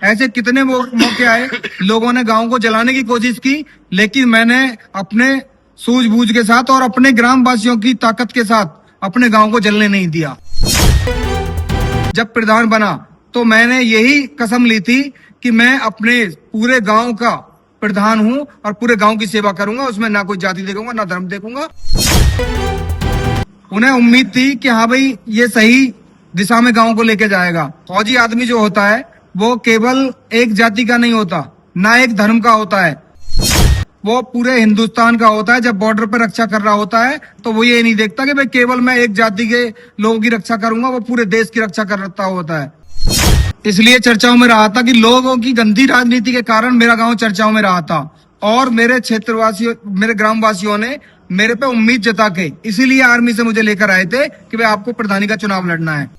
ऐसे कितने मौके आए, लोगों ने गांव को जलाने की कोशिश की, लेकिन मैंने अपने सूझबूझ के साथ और अपने ग्राम वासियों की ताकत के साथ अपने गांव को जलने नहीं दिया। जब प्रधान बना तो मैंने यही कसम ली थी कि मैं अपने पूरे गांव का प्रधान हूं और पूरे गांव की सेवा करूंगा, उसमें ना कोई जाति देखूंगा ना धर्म देखूंगा। उन्हें उम्मीद थी कि हाँ भाई ये सही दिशा में गांव को लेके जाएगा। फौजी आदमी जो होता है वो केवल एक जाति का नहीं होता, ना एक धर्म का होता है, वो पूरे हिंदुस्तान का होता है। जब बॉर्डर पर रक्षा कर रहा होता है तो वो ये नहीं देखता कि भाई केवल मैं एक जाति के लोगों की रक्षा करूंगा, वो पूरे देश की रक्षा करता होता है। इसलिए चर्चाओं में रहा था कि लोगों की गंदी राजनीति के कारण मेरा गांव चर्चाओं में रहा था और मेरे क्षेत्रवासियों, मेरे ग्रामवासियों ने मेरे पे उम्मीद जता के इसीलिए आर्मी से मुझे लेकर आए थे कि भाई आपको प्रधानी का चुनाव लड़ना है।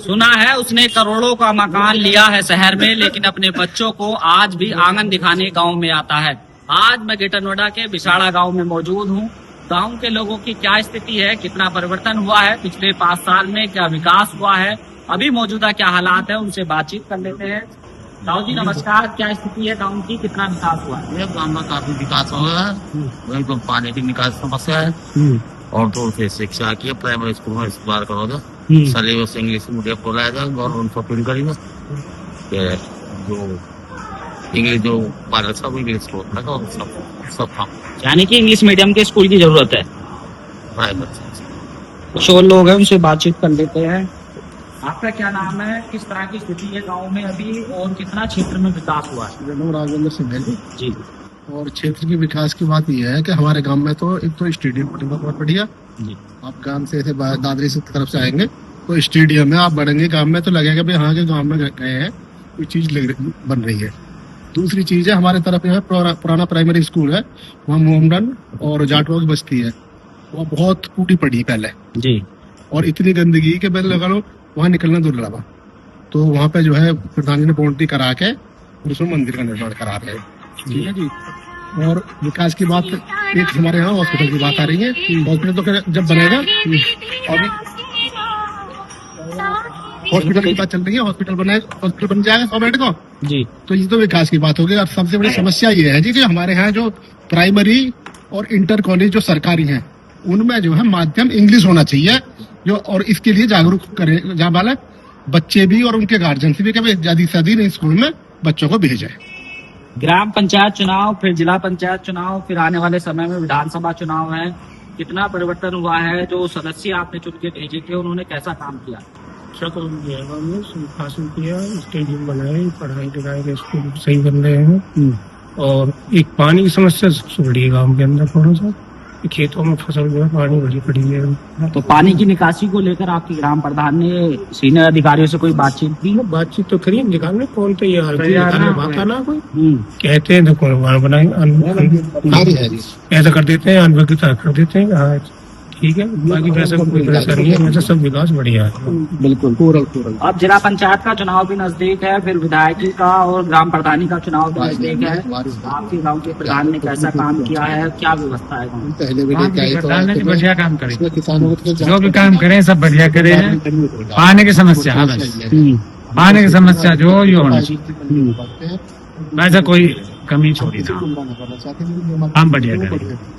सुना है उसने करोड़ों का मकान लिया है शहर में, लेकिन अपने बच्चों को आज भी आंगन दिखाने गांव में आता है। आज मैं ग्रेटर नोएडा के बिसाड़ा गांव में मौजूद हूं। गांव के लोगों की क्या स्थिति है, कितना परिवर्तन हुआ है पिछले 5 साल में, क्या विकास हुआ है, अभी मौजूदा क्या हालात है, उनसे बातचीत कर लेते हैं। राव जी नमस्कार, क्या स्थिति है गांव की, कितना विकास हुआ है? गांव में काफी विकास हुआ है, वही तो पानी की निकास समस्या है और तो से शिक्षा की प्राइमरी स्कूल में सुधार करो तो सिलेबस इंग्लिश मीडियम खोला था गवर्नमेंट को अपील करी जो इंग्लिश जो बालक सब इंग्लिश को सब यानी कि इंग्लिश मीडियम के स्कूल की जरूरत है। प्राइवेट कुछ और लोग हैं, उनसे बातचीत कर लेते हैं। आपका क्या नाम है, किस तरह की स्थिति है गांव में अभी और कितना क्षेत्र में विकास हुआ है? राजेंद्र सिंह है जी। और क्षेत्र की विकास की बात यह है कि हमारे गांव में तो एक तो स्टेडियम बनेगा बहुत बढ़िया जी। आप गांव से ऐसे दादरी से तरफ से आएंगे तो स्टेडियम में आप बढ़ेंगे गांव में तो लगेगा भाई हाँ के गांव में गए हैं, कोई चीज बन रही है। दूसरी चीज है हमारे तरफ है पुराना प्राइमरी स्कूल है, वहाँ मोमडन और जाटवा की बस्ती है, वो बहुत टूटी पड़ी पहले जी, और इतनी गंदगी के पहले लगा लो वहाँ निकलना दुर्लभ। तो वहाँ पे जो है प्रधान ने बाउंड्री करा के उसमें मंदिर का निर्माण करा रहे हैं। ठीक है जी। और विकास की बात एक हमारे यहाँ हॉस्पिटल की बात आ रही है, हॉस्पिटल तो जब बनेगा अभी हॉस्पिटल की बात चल रही है, हॉस्पिटल बन जाएगा 100 बेड को जी। तो ये तो विकास की बात होगी। और सबसे बड़ी समस्या ये है जी कि हमारे यहाँ जो प्राइमरी और इंटर कॉलेज जो सरकारी हैं उनमें जो है माध्यम इंग्लिश होना चाहिए जो, और इसके लिए जागरूक करें जहाँ वाले बच्चे भी और उनके गार्जियन भी कि ज्यादा से ज्यादा स्कूल में बच्चों को भेजें। ग्राम पंचायत चुनाव, फिर जिला पंचायत चुनाव, फिर आने वाले समय में विधानसभा चुनाव है, कितना परिवर्तन हुआ है? जो सदस्य आपने चुन के भेजे थे उन्होंने कैसा काम किया? अच्छा तो हासिल किया, स्टेडियम बनाए, पढ़ाई लिखाई के स्कूल सही बन रहे हैं और एक पानी की समस्या सुधरी है गाँव के अंदर थोड़ा सा, खेतों में फसल जो है पानी भरी पड़ी है। तो पानी की निकासी को लेकर आपकी ग्राम प्रधान ने सीनियर अधिकारियों से कोई बातचीत की? बातचीत तो करिए, निकालने कौन तो ये बात ना कोई कहते हैं तो कौन बनाएंगे ऐसा कर देते हैं, अनभिज्ञता कर देते हैं। हाँ ठीक है, बाकी वैसे कोई प्रेशर नहीं है, वैसे सब विकास बढ़िया है। बिल्कुल पूरा। अब जिला पंचायत का चुनाव भी नजदीक है, फिर विधायकी का और ग्राम प्रधानी का चुनाव भी नजदीक है। आपके गांव के प्रधान ने कैसा काम किया है, क्या व्यवस्था है? प्रधान ने बढ़िया काम करे, जो भी काम करे सब बढ़िया करे। पानी की समस्या, पानी की समस्या जो ये होना चाहिए, वैसा कोई कमी छोड़ी था, हम बढ़िया करेंगे।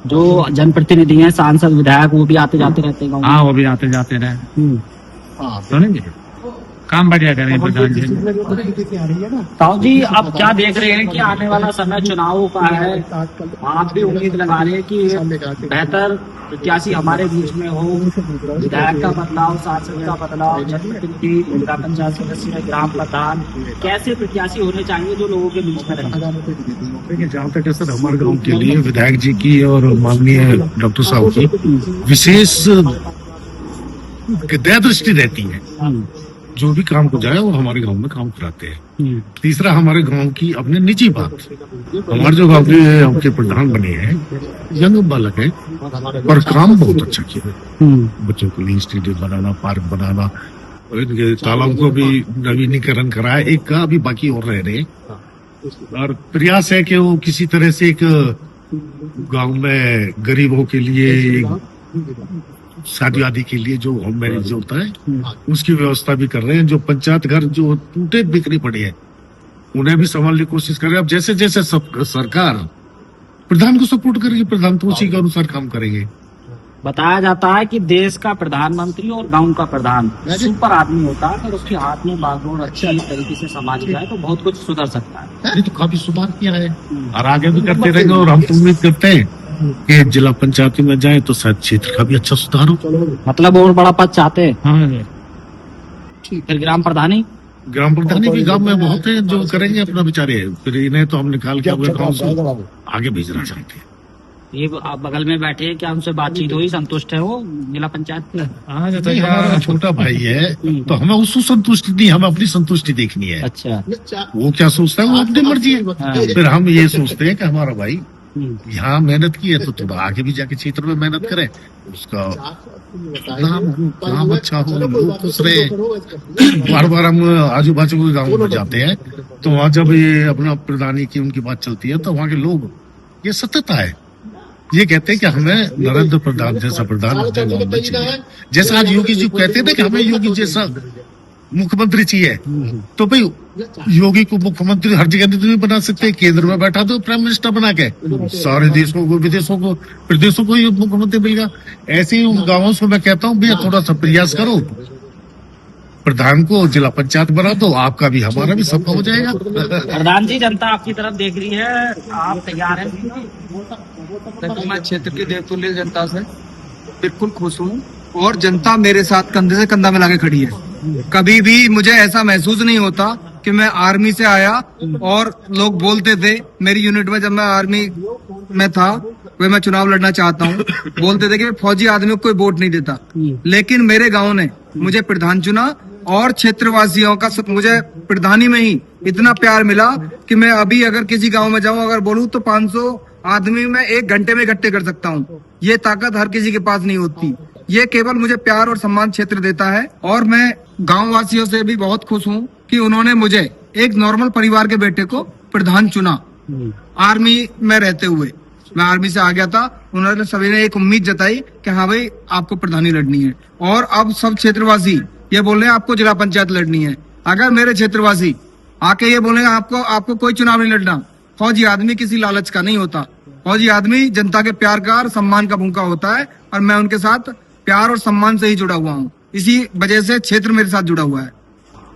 जो जनप्रतिनिधि हैं, सांसद विधायक, वो भी आते जाते रहते हैं? हाँ वो भी आते जाते रहे, सुनेंगे काम बढ़िया करें प्रधान जी। ताऊ जी अब क्या देख रहे हैं कि आने वाला समय चुनाव का है, आप भी उम्मीद लगा रहे हैं कि बेहतर प्रत्याशी हमारे बीच में हो, विधायक का बदलाव, सांसद का बदलाव, जनप्रतिनिधि, जिला पंचायत सदस्य, ग्राम प्रधान, कैसे प्रत्याशी होने चाहिए जो लोगों के बीच में रहे? देखिए जहाँ तक सर हमारे गाँव के लिए विधायक जी की और माननीय डॉक्टर साहब की विशेष दया दृष्टि रहती है, जो भी काम को जाए वो हमारे गांव में काम कराते हैं। तीसरा हमारे गांव की अपने निजी बात, हमारे जो गांव के प्रधान बने हैं यंग बालक है पर काम बहुत अच्छा किया, बच्चों के लिए स्टेडियम बनाना, पार्क बनाना और इनके तालाब को भी नवीनीकरण कराया, एक का अभी बाकी और रह रहे। और प्रयास है कि वो किसी तरह से एक गांव में गरीबों के लिए शादी आदि के लिए जो होम मैरिज जो होता है उसकी व्यवस्था भी कर रहे हैं। जो पंचायत घर जो टूटे बिखरे पड़े हैं उन्हें भी संभालने की कोशिश कर रहे हैं। अब जैसे जैसे सरकार प्रधान को सपोर्ट करेगी, प्रधान तो उसी के अनुसार काम करेंगे। बताया जाता है कि देश का प्रधानमंत्री और गांव का प्रधान सुपर आदमी होता है। अगर उसके हाथ में बागडोर अच्छी तरीके से संभाली जाए तो बहुत कुछ सुधर सकता है। ये तो काफी सुधार किया है और आगे भी करते रहेंगे। और हम तो उम्मीद करते हैं कि जिला पंचायती में जाए तो शायद क्षेत्र का भी अच्छा सुधार हो। मतलब और बड़ा पद चाहते हैं। हाँ, फिर ग्राम प्रधानी भी गांव में बहुत है जो करेंगे अपना विचारे। फिर इन्हें तो हम निकाल के अपने गाँव से आगे भेजना चाहते हैं। ये आप बगल में बैठे हैं, क्या उनसे बातचीत हुई? संतुष्ट है वो जिला पंचायत में? नहीं, हमारा छोटा भाई है तो हमें उसको संतुष्टि नहीं, हमें अपनी संतुष्टि देखनी है। अच्छा, वो क्या सोचता है वो अपनी मर्जी है। फिर हम ये सोचते हैं कि हमारा भाई यहाँ मेहनत की है तो थोड़ा आगे भी जाके क्षेत्र में मेहनत करे, उसका काम अच्छा हो, लोग खुश रहे। बार बार हम आजू बाजू के गाँव में जाते हैं तो वहाँ जब ये अपना प्रधानी की उनकी बात चलती है तो वहाँ के लोग ये सत्यता है, ये कहते हैं कि हमें नरेंद्र प्रधान जैसा प्रधानमंत्री चाहिए। जैसा आज योगी जी कहते हैं ना कि हमें योगी जैसा मुख्यमंत्री चाहिए, तो भाई योगी को मुख्यमंत्री हर जगह नहीं बना सकते। केंद्र में बैठा तो प्राइम मिनिस्टर बना के सारे देशों को, विदेशों को, प्रदेशों को मुख्यमंत्री मिलेगा। ऐसे ही गाँवों से मैं कहता हूँ भैया थोड़ा सा प्रयास करो, प्रधान को जिला पंचायत बना दो, आपका भी हमारा भी सबका हो जाएगा। प्रधान जी, जनता आपकी तरफ देख रही है, आप तैयार हैं? देखो, मैं क्षेत्र की देवतुल्य जनता से बिल्कुल खुश हूँ और जनता मेरे साथ कंधे से कंधा मिला के खड़ी है। कभी भी मुझे ऐसा महसूस नहीं होता कि मैं आर्मी से आया और लोग बोलते थे मेरी यूनिट में, जब मैं आर्मी में था वे मैं चुनाव लड़ना चाहता हूँ, बोलते थे कि फौजी आदमी को कोई वोट नहीं देता। लेकिन मेरे गांव ने मुझे प्रधान चुना और क्षेत्रवासियों का मुझे प्रधानी में ही इतना प्यार मिला कि मैं अभी अगर किसी गांव में जाऊं, अगर बोलूं तो 500 आदमी मैं 1 घंटे में इकट्ठे कर सकता हूं। ये ताकत हर किसी के पास नहीं होती। ये केवल मुझे प्यार और सम्मान क्षेत्र देता है। और मैं गांव वासियों से भी बहुत खुश हूं कि उन्होंने मुझे एक नॉर्मल परिवार के बेटे को प्रधान चुना। आर्मी में रहते हुए मैं आर्मी से आ गया था, उन्होंने सभी ने एक उम्मीद जताई कि हाँ भाई आपको प्रधानी लड़नी है। और अब सब क्षेत्रवासी ये बोल रहे हैं आपको जिला पंचायत लड़नी है। अगर मेरे क्षेत्रवासी आके ये बोलेंगे आपको कोई चुनाव नहीं लड़ना, फौजी आदमी किसी लालच का नहीं होता। फौजी आदमी जनता के प्यार का और सम्मान का भूखा होता है और मैं उनके साथ प्यार और सम्मान से ही जुड़ा हुआ हूँ। इसी वजह से क्षेत्र मेरे साथ जुड़ा हुआ है।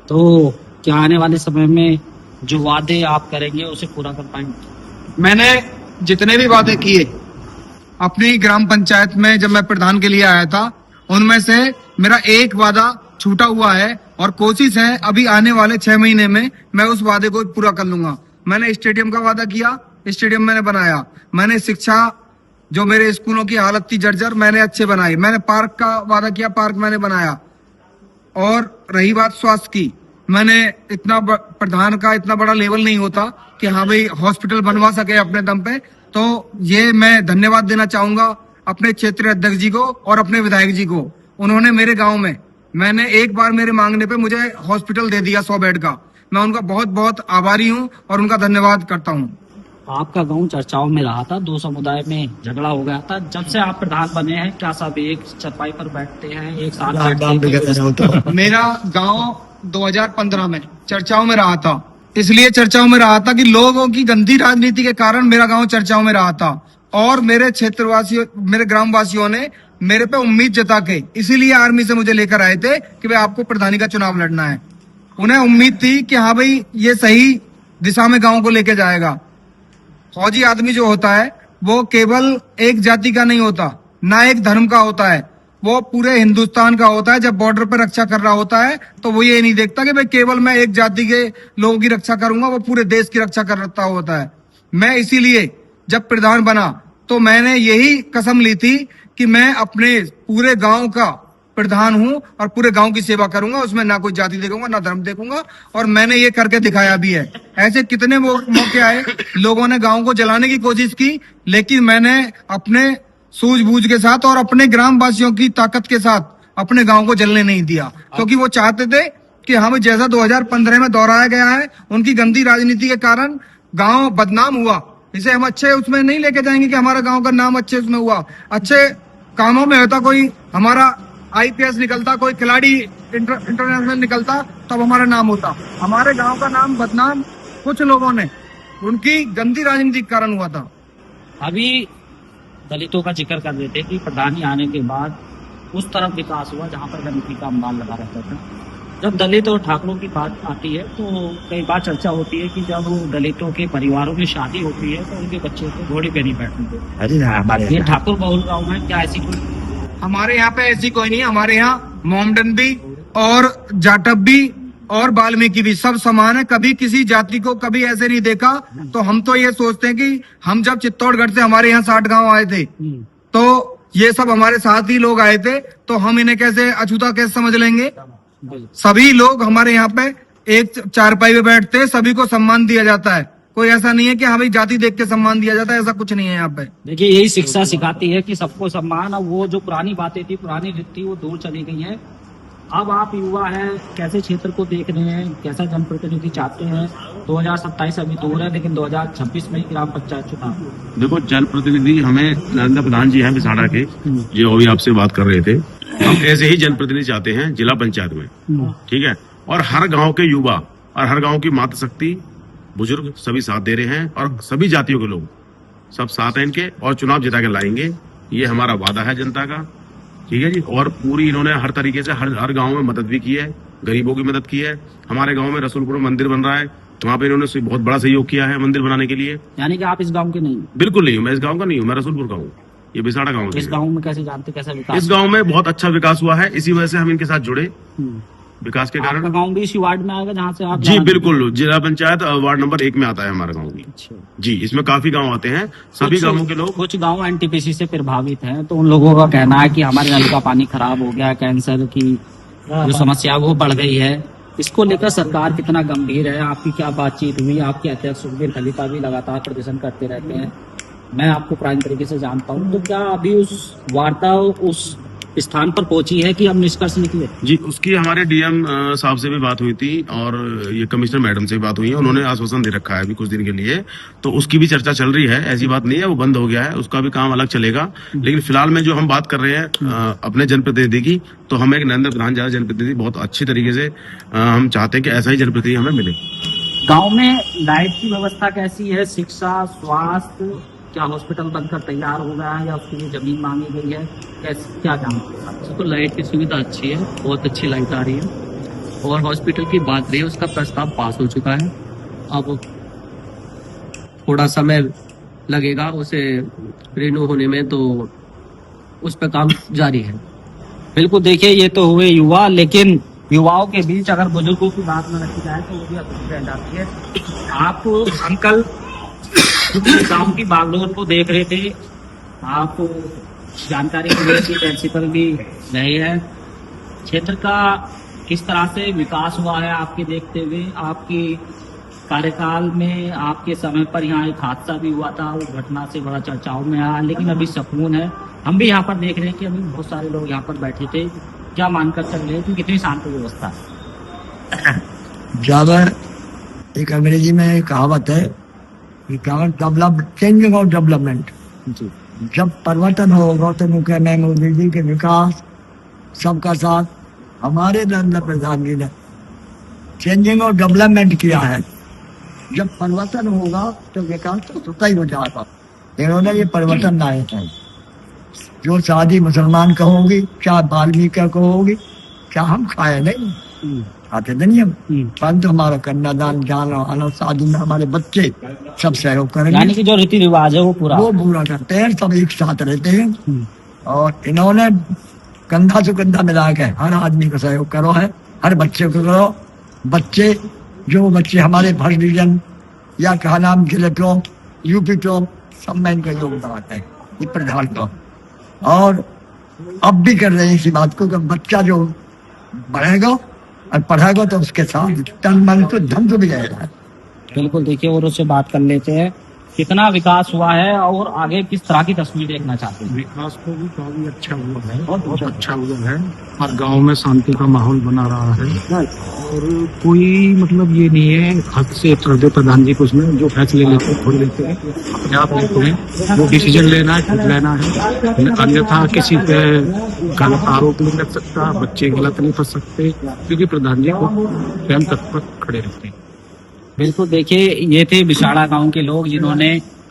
तो क्या आने वाले समय में जो वादे आप करेंगे उसे पूरा कर पाएंगे? मैंने जितने भी वादे किए अपनी ग्राम पंचायत में जब मैं प्रधान के लिए आया था, उनमें से मेरा एक वादा छूटा हुआ है और कोशिश है अभी आने वाले 6 महीने में मैं उस वादे को पूरा कर लूंगा। मैंने स्टेडियम का वादा किया, स्टेडियम मैंने बनाया। मैंने शिक्षा, जो मेरे स्कूलों की हालत थी जर्जर, मैंने अच्छे बनाई। मैंने पार्क का वादा किया, पार्क मैंने बनाया। और रही बात स्वास्थ्य की, मैंने इतना प्रधान का इतना बड़ा लेवल नहीं होता कि हाँ भाई हॉस्पिटल बनवा सके अपने दम पे। तो ये मैं धन्यवाद देना चाहूंगा अपने क्षेत्रीय अध्यक्ष जी को और अपने विधायक जी को। उन्होंने मेरे गांव में, मैंने एक बार मेरे मांगने पे मुझे हॉस्पिटल दे दिया 100 बेड का। मैं उनका बहुत बहुत आभारी हूँ और उनका धन्यवाद करता हूँ। आपका गांव चर्चाओं में रहा था, 2 समुदाय में झगड़ा हो गया था। जब से आप प्रधान बने हैं क्या सब एक चरपाई पर बैठते हैं, एक साथ बैठते हैं? मेरा गांव 2015 में चर्चाओं में रहा था। इसलिए चर्चाओं में रहा था कि लोगों की गंदी राजनीति के कारण मेरा गांव चर्चाओं में रहा था और मेरे क्षेत्रवासियों, मेरे ग्रामवासियों ने मेरे पे उम्मीद जता के इसीलिए आर्मी से मुझे लेकर आए थे कि भाई आपको प्रधानी का चुनाव लड़ना है। उन्हें उम्मीद थी कि हाँ भाई ये सही दिशा में गांव को लेके जाएगा। फौजी आदमी जो होता है वो केवल एक जाति का नहीं होता, ना एक धर्म का होता है, वो पूरे हिंदुस्तान का होता है। जब बॉर्डर पर रक्षा कर रहा होता है तो वो ये नहीं देखता कि भाई केवल मैं एक जाति के लोगों की रक्षा करूंगा, वो पूरे देश की रक्षा करता होता है। मैं इसीलिए जब प्रधान बना तो मैंने यही कसम ली थी कि मैं अपने पूरे गांव का प्रधान हूं और पूरे गांव की सेवा करूंगा। उसमें ना कोई जाति देखूंगा ना धर्म देखूंगा और मैंने ये करके दिखाया भी है। ऐसे कितने मौके आए, लोगों ने गांव को जलाने की कोशिश की, लेकिन मैंने अपने सूझबूझ के साथ और अपने ग्राम वासियों की ताकत के साथ अपने गांव को जलने नहीं दिया, क्योंकि वो चाहते थे कि हम जैसा 2015 में दोहराया गया है, उनकी गंदी राजनीति के कारण गांव बदनाम हुआ। इसे हम अच्छे उसमें नहीं लेके जाएंगे कि हमारा गांव का नाम अच्छे उसमें हुआ। अच्छे कामों में होता कोई हमारा IPS निकलता, कोई खिलाड़ी इंटरनेशनल निकलता, तब हमारा नाम होता। हमारे गांव का नाम बदनाम कुछ लोगों ने उनकी गंदी राजनीति के कारण हुआ था। अभी दलितों का जिक्र कर रहे थे कि प्रधानी आने के बाद उस तरफ विकास हुआ जहाँ पर गंदगी का अंबाल लगा रहता था। जब दलित और ठाकुरों की बात आती है तो कई बार चर्चा होती है कि जब दलितों के परिवारों में शादी होती है तो उनके बच्चे को घोड़े पे नहीं बैठने देते। ये ठाकुर बहुल गाँव में क्या ऐसी कोई? हमारे यहाँ पे ऐसी कोई नहीं है। हमारे यहाँ मोमडन भी और जाटव भी और वाल्मीकि भी सब समान है। कभी किसी जाति को कभी ऐसे नहीं देखा। तो हम तो ये सोचते हैं कि हम जब चित्तौड़गढ़ से हमारे यहाँ 60 गांव आए थे तो ये सब हमारे साथ ही लोग आए थे, तो हम इन्हें कैसे अछूता कैसे समझ लेंगे। सभी लोग हमारे यहाँ पे एक चारपाई पे बैठते हैं, सभी को सम्मान दिया जाता है। कोई ऐसा नहीं है कि हमें जाति देख के सम्मान दिया जाता है, ऐसा कुछ नहीं है यहाँ पे। देखिए यही शिक्षा सिखाती है कि सबको सम्मान। और वो जो पुरानी बातें थी, पुरानी रीति, वो दूर चली गई है। अब आप युवा हैं, कैसे क्षेत्र को देख रहे हैं, कैसा जनप्रतिनिधि चाहते हैं? 2027 अभी दूर है, लेकिन 2026 में ग्राम पंचायत चुनाव। देखो, जनप्रतिनिधि हमें नरेंद्र प्रधान जी हैं बिसाड़ा के, जो अभी आपसे बात कर रहे थे। हम ऐसे ही जनप्रतिनिधि चाहते हैं जिला पंचायत में, ठीक है। और हर गांव के युवा और हर गांव की मातृशक्ति, बुजुर्ग सभी साथ दे रहे हैं और सभी जातियों के लोग सब साथ हैं इनके, और चुनाव जिता के लाएंगे। ये हमारा वादा है जनता का, ठीक है जी। और पूरी इन्होंने हर तरीके से हर गांव में मदद भी की है, गरीबों की मदद की है। हमारे गांव में रसूलपुर में मंदिर बन रहा है, वहाँ पे इन्होंने बहुत बड़ा सहयोग किया है मंदिर बनाने के लिए। यानी कि आप इस गांव के नहीं? बिल्कुल नहीं हूँ, मैं इस गांव का नहीं हूँ, मैं रसूलपुर का हूँ। ये बिसाड़ा गाँव है। इस गांव में कैसे जानते, कैसा विकास? इस गांव में बहुत अच्छा विकास हुआ है, इसी वजह से हम इनके साथ जुड़े, विकास के कारण। आपका गांव भी इसी वार्ड में आएगा जहाँ से आप? जी बिल्कुल, जिला पंचायत वार्ड नंबर 1 में आता है हमारा गाँव भी। जी, इसमें काफी गांव आते हैं, सभी गांवों के लोग। कुछ गांव NTPC से प्रभावित हैं, तो उन लोगों का कहना है कि हमारे नल का पानी खराब हो गया, कैंसर की जो समस्या वो बढ़ गई है। इसको लेकर सरकार कितना गंभीर है? आपकी क्या बातचीत हुई? आपके अध्यक्ष सुखबीर खलीफा भी लगातार प्रदर्शन करते रहते हैं, मैं आपको प्राइम तरीके से जानता हूँ। तो क्या अभी उस वार्ता उस स्थान पर पहुंची है कि हम निष्कर्ष निकले? जी, उसकी हमारे DM साहब से भी बात हुई थी और ये कमिश्नर मैडम से भी बात हुई है। उन्होंने आश्वासन दे रखा है अभी कुछ दिन के लिए, तो उसकी भी चर्चा चल रही है। ऐसी बात नहीं है वो बंद हो गया है, उसका भी काम अलग चलेगा। लेकिन फिलहाल में जो हम बात कर रहे हैं अपने जनप्रतिनिधि की, तो हमें एक नरेंद्र प्रधान जैसा जनप्रतिनिधि बहुत अच्छी तरीके से हम चाहते हैं कि ऐसा ही जनप्रतिनिधि हमें मिले। गाँव में लाइट की व्यवस्था कैसी है? शिक्षा, स्वास्थ्य, क्या हॉस्पिटल बनकर तैयार हो गया है या उसके लिए जमीन मांगी गई है? कैसे, क्या काम? तो लाइट की सुविधा अच्छी है, बहुत अच्छी लाइट आ रही है। और हॉस्पिटल की बात रही है, उसका प्रस्ताव पास हो चुका है। अब थोड़ा समय लगेगा उसे रिन्यू होने में, तो उस पर काम जारी है। बिल्कुल, देखिए ये तो हुए युवा, लेकिन युवाओं के बीच अगर बुजुर्गों की बात न रखी जाए तो वो भी अधूरी रह जाती है। आप अंकल गांव की बागडोर को देख रहे थे, आप जानकारी प्रिंसिपल भी रहे हैं। क्षेत्र का किस तरह से विकास हुआ है आपके देखते हुए? आपकी कार्यकाल में आपके समय पर यहाँ एक हादसा भी हुआ था, उस घटना से बड़ा चर्चाओं में आया, लेकिन अभी सुकून है। हम भी यहाँ पर देख रहे हैं कि अभी बहुत सारे लोग यहाँ पर बैठे थे। क्या मानकर चल रहे हैं कि कितनी शांति व्यवस्था है? ज्यादा एक अंग्रेजी में कहावत है, चेंजिंग ऑफ डेवलपमेंट। जब परिवर्तन हो गौतम मुखिया महमूद जी के विकास सबका साथ, हमारे नरेंद्र प्रधान जी ने चेंजिंग ऑफ डेवलपमेंट किया है। जब परिवर्तन होगा तो विकास तो स्वतः ही हो जाएगा। इन्होंने ये परिवर्तन लाए हैं। जो शादी मुसलमान का होगी, क्या वाल्मीकि को होगी, क्या हम खाए नहीं, खाते नहीं हम, परंतु हमारा कन्यादान, जाना आना, शादी में हमारे बच्चे सब सहयोग करेंगे। यानी कि जो रीति रिवाज है वो पूरा करते हैं, सब एक साथ रहते हैं। और इन्होंने कंधा से कंधा मिला के हर आदमी को सहयोग करो है, हर बच्चे को करो। बच्चे हमारे फर्स्ट डिवीजन या कहा नाम जिले टॉप, यूपी टॉप, सब में इनका योगदान है, ये प्रधान का। और अब भी कर रहे हैं इसी बात को कि बच्चा जो बढ़ेगा और पढ़ेगा तो उसके साथ तन मन तो धन तो भी जाएगा। बिल्कुल, देखिए और उससे बात कर लेते हैं। कितना विकास हुआ है और आगे किस तरह की तस्वीर देखना चाहते हैं? विकास को भी काफी अच्छा हुआ है, बहुत अच्छा हुआ है। हर गांव में शांति का माहौल बना रहा है और कोई मतलब ये नहीं है हद से प्रधान जी कुछ में जो फैसले लेते हैं खुद लेते हैं, अपने आप लेते हैं, वो डिसीजन लेना है खुद लेना है। अन्यथा किसी पे गलत आरोप नहीं लग सकता, बच्चे गलत नहीं फंस सकते, क्योंकि प्रधान जी को स्वयं तत्पर खड़े रहते हैं। बिल्कुल, देखिए ये थे बिसाड़ा गांव के लोग जिन्होंने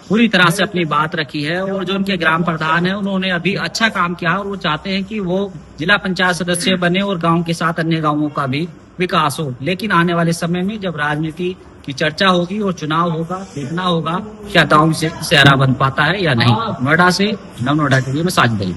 पूरी तरह से अपनी बात रखी है और जो उनके ग्राम प्रधान है उन्होंने अभी अच्छा काम किया और वो चाहते हैं कि वो जिला पंचायत सदस्य बने और गांव के साथ अन्य गांवों का भी विकास हो। लेकिन आने वाले समय में जब राजनीति की चर्चा होगी और चुनाव होगा, देखना होगा क्या गांव से शहरा बन पाता है या नहीं। नोएडा से नव नोएडा के लिए मैं साजिद अली।